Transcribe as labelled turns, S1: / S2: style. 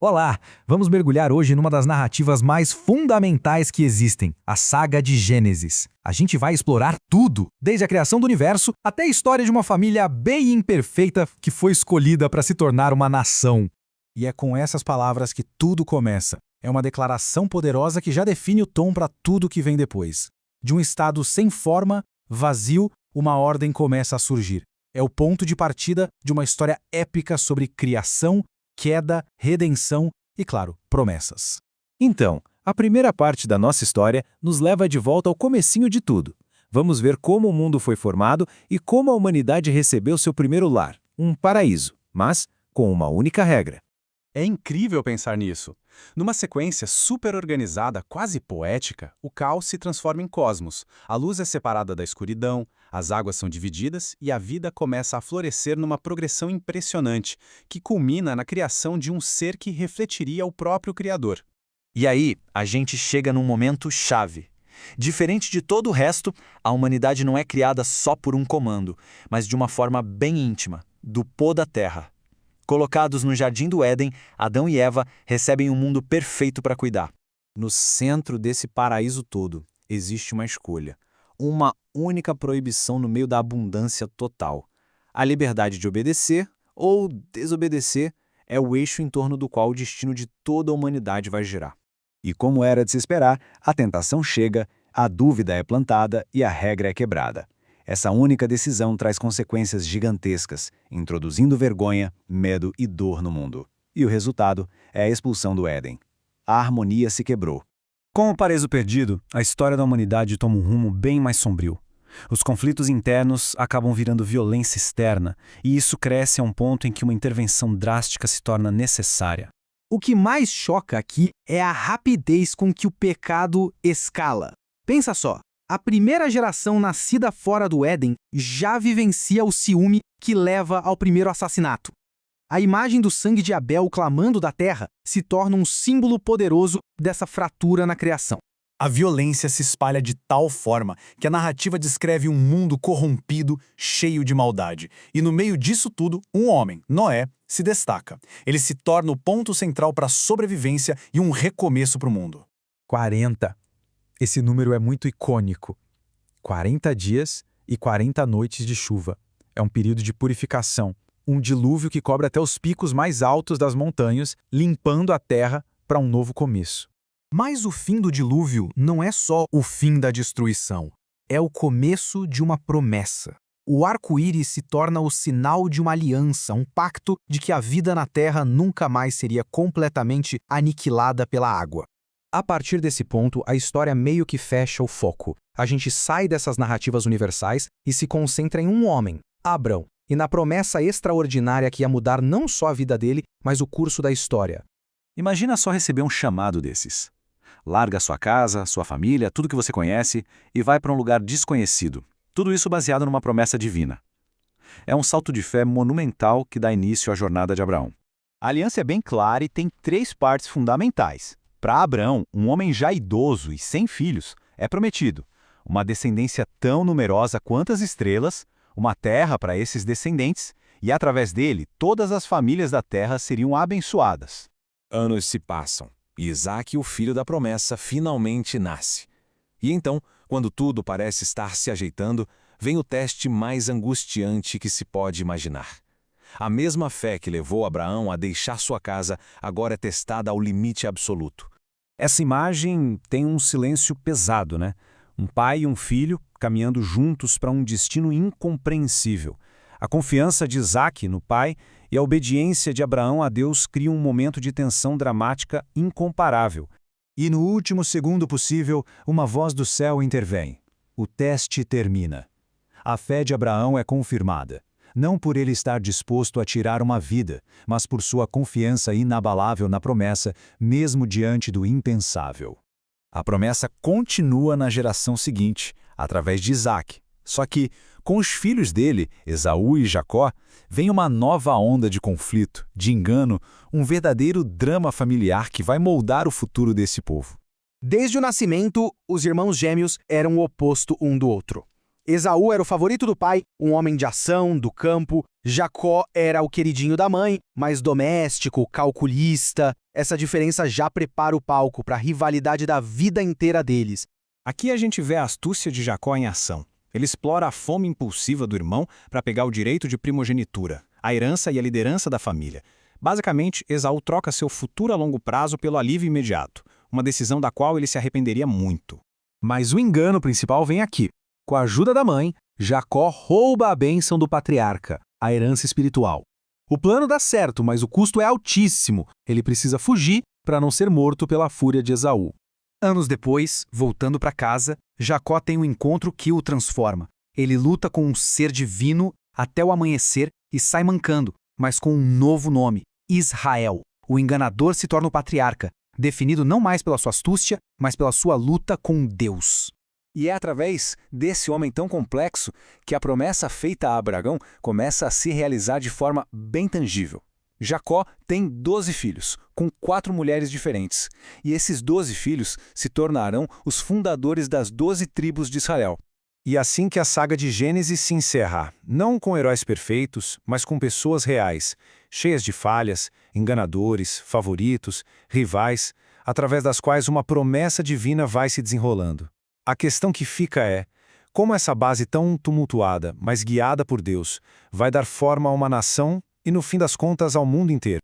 S1: Olá, vamos mergulhar hoje numa das narrativas mais fundamentais que existem, a saga de Gênesis. A gente vai explorar tudo, desde a criação do universo até a história de uma família bem imperfeita que foi escolhida para se tornar uma nação.
S2: E é com essas palavras que tudo começa. É uma declaração poderosa que já define o tom para tudo que vem depois. De um estado sem forma, vazio, uma ordem começa a surgir. É o ponto de partida de uma história épica sobre criação, queda, redenção e, claro, promessas.
S3: Então, a primeira parte da nossa história nos leva de volta ao comecinho de tudo. Vamos ver como o mundo foi formado e como a humanidade recebeu seu primeiro lar, um paraíso, mas com uma única regra.
S4: É incrível pensar nisso. Numa sequência super organizada, quase poética, o caos se transforma em cosmos. A luz é separada da escuridão, as águas são divididas e a vida começa a florescer numa progressão impressionante, que culmina na criação de um ser que refletiria o próprio Criador.
S5: E aí, a gente chega num momento chave. Diferente de todo o resto, a humanidade não é criada só por um comando, mas de uma forma bem íntima, do pó da terra. Colocados no Jardim do Éden, Adão e Eva recebem um mundo perfeito para cuidar.
S3: No centro desse paraíso todo, existe uma escolha. Uma única proibição no meio da abundância total. A liberdade de obedecer ou desobedecer é o eixo em torno do qual o destino de toda a humanidade vai girar.
S6: E como era de se esperar, a tentação chega, a dúvida é plantada e a regra é quebrada. Essa única decisão traz consequências gigantescas, introduzindo vergonha, medo e dor no mundo. E o resultado é a expulsão do Éden. A harmonia se quebrou.
S2: Com o paraíso perdido, a história da humanidade toma um rumo bem mais sombrio. Os conflitos internos acabam virando violência externa, e isso cresce a um ponto em que uma intervenção drástica se torna necessária.
S1: O que mais choca aqui é a rapidez com que o pecado escala. Pensa só. A primeira geração nascida fora do Éden já vivencia o ciúme que leva ao primeiro assassinato. A imagem do sangue de Abel clamando da terra se torna um símbolo poderoso dessa fratura na criação.
S2: A violência se espalha de tal forma que a narrativa descreve um mundo corrompido, cheio de maldade. E no meio disso tudo, um homem, Noé, se destaca. Ele se torna o ponto central para a sobrevivência e um recomeço para o mundo.
S1: 40. Esse número é muito icônico. 40 dias e 40 noites de chuva. É um período de purificação, um dilúvio que cobre até os picos mais altos das montanhas, limpando a terra para um novo começo. Mas o fim do dilúvio não é só o fim da destruição, é o começo de uma promessa. O arco-íris se torna o sinal de uma aliança, um pacto de que a vida na terra nunca mais seria completamente aniquilada pela água. A partir desse ponto, a história meio que fecha o foco. A gente sai dessas narrativas universais e se concentra em um homem, Abrão, e na promessa extraordinária que ia mudar não só a vida dele, mas o curso da história.
S3: Imagina só receber um chamado desses. Larga sua casa, sua família, tudo que você conhece e vai para um lugar desconhecido. Tudo isso baseado numa promessa divina. É um salto de fé monumental que dá início à jornada de Abraão.
S6: A aliança é bem clara e tem 3 partes fundamentais. Para Abrão, um homem já idoso e sem filhos, é prometido uma descendência tão numerosa quanto as estrelas, uma terra para esses descendentes, e através dele, todas as famílias da terra seriam abençoadas.
S7: Anos se passam, e Isaque, o filho da promessa, finalmente nasce. E então, quando tudo parece estar se ajeitando, vem o teste mais angustiante que se pode imaginar. A mesma fé que levou Abraão a deixar sua casa agora é testada ao limite absoluto.
S2: Essa imagem tem um silêncio pesado, né? Um pai e um filho caminhando juntos para um destino incompreensível. A confiança de Isaque no pai e a obediência de Abraão a Deus criam um momento de tensão dramática incomparável.
S6: E no último segundo possível, uma voz do céu intervém. O teste termina. A fé de Abraão é confirmada. Não por ele estar disposto a tirar uma vida, mas por sua confiança inabalável na promessa, mesmo diante do impensável. A promessa continua na geração seguinte, através de Isaque. Só que, com os filhos dele, Esaú e Jacó, vem uma nova onda de conflito, de engano, um verdadeiro drama familiar que vai moldar o futuro desse povo.
S1: Desde o nascimento, os irmãos gêmeos eram o oposto um do outro.
S8: Esaú era o favorito do pai, um homem de ação, do campo. Jacó era o queridinho da mãe, mais doméstico, calculista. Essa diferença já prepara o palco para a rivalidade da vida inteira deles.
S3: Aqui a gente vê a astúcia de Jacó em ação. Ele explora a fome impulsiva do irmão para pegar o direito de primogenitura, a herança e a liderança da família. Basicamente, Esaú troca seu futuro a longo prazo pelo alívio imediato, uma decisão da qual ele se arrependeria muito.
S2: Mas o engano principal vem aqui. Com a ajuda da mãe, Jacó rouba a bênção do patriarca, a herança espiritual. O plano dá certo, mas o custo é altíssimo. Ele precisa fugir para não ser morto pela fúria de Esaú.
S1: Anos depois, voltando para casa, Jacó tem um encontro que o transforma. Ele luta com um ser divino até o amanhecer e sai mancando, mas com um novo nome, Israel. O enganador se torna o patriarca, definido não mais pela sua astúcia, mas pela sua luta com Deus.
S7: E é através desse homem tão complexo que a promessa feita a Abraão começa a se realizar de forma bem tangível. Jacó tem 12 filhos, com 4 mulheres diferentes, e esses 12 filhos se tornarão os fundadores das 12 tribos de Israel.
S2: E assim que a saga de Gênesis se encerra, não com heróis perfeitos, mas com pessoas reais, cheias de falhas, enganadores, favoritos, rivais, através das quais uma promessa divina vai se desenrolando. A questão que fica é, como essa base tão tumultuada, mas guiada por Deus, vai dar forma a uma nação e, no fim das contas, ao mundo inteiro?